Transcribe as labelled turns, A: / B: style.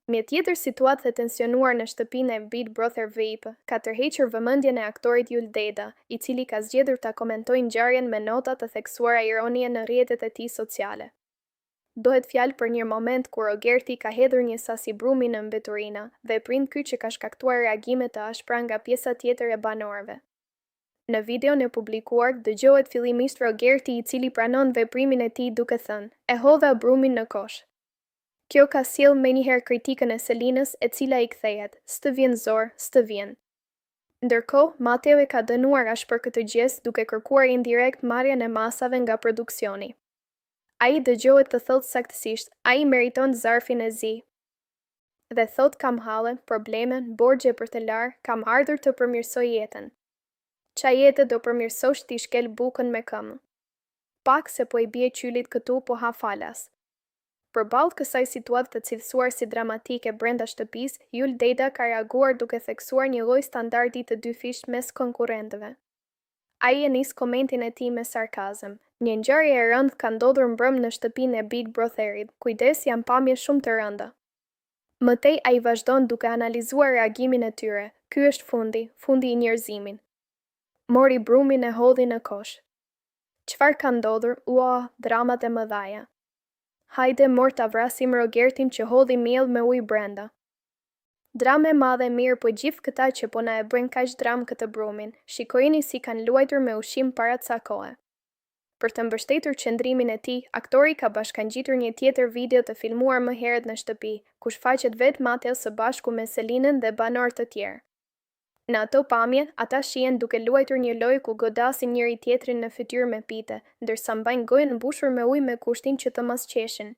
A: Me tjetër situatë të tensionuar në shtëpinë e Big Brother VIP, ka tërhequr vëmendjen e aktorit Yul Deda, i cili ka zgjedhur ta komentojë ngjarjen me nota të theksuara ironie në rrjetet e tij sociale. Dohet fjalë për një moment kur Rogerti ka hedhur një sasi brumi në mbeturina, veprim ky që ka shkaktuar reagime të ashpra nga pjesa tjetër e banorëve. Në videon e publikuar, dëgjohet fillimisht Rogerti i cili pranon veprimin e tij duke thënë: "E hodha brumin në kosh." Kjo ka sjellë menjëherë kritikën e Selinës, e cila i kthehet: "S'të vjen zor, s'të vjen." Ndërkohë, Mateo e ka dënuar ashpër për këtë gjes duke kërkuar indirekt marrjen e masave nga produksioni. Ai dëgjohet të thotë saktësisht: "Ai meriton zarfin e zi." Dhe thot: "Kam halle, probleme, borxhe për të larë, kam ardhur të përmirësoj jetën. Qa jetë do përmirësosh t'i shkel bukën me këmbë. Pak se po i bie qylit këtu po ha falas." Përballë kësaj situatë të cilësuar si dramatike brenda shtëpisë, Yul Deda ka reaguar duke theksuar një lloj standardi të dyfisht mes konkurrentëve. Ai e nis komentin e tij me sarkazëm: "Një ngjarje e rëndë ka ndodhur mbrëm në shtëpinë e Big Brotherit, kujdes janë pamje shumë të rënda." Mëtej ai vazhdon duke analizuar reagimin e tyre: "Ky është fundi i njerëzimin. Mori brumin e hodhi në kosh. Çfarë ka ndodhur? Ua, dramat e mëdhaja. Hajde mor ta vrasim Rogertin që hodhi miell me ujë brenda." Drame madhe mirë, po gjithë këta që po na e bëjnë kaq dram këtë brumin, shikojini si kanë luajtur me ushqim para ca kohe. Për të mbështetur qëndrimin e tij, aktori ka bashkangjitur një tjetër video të filmuar më herët në shtëpi, ku shfaqet vetë Mateo së bashku me Selinën dhe banorë të tjerë. Në ato pamje, ata shihen duke luajtur një lojë ku godasin njëri tjetrin në fytyrë me pite, ndërsa mbajnë gojën mbushur me ujë me kushtin që të mos qeshin.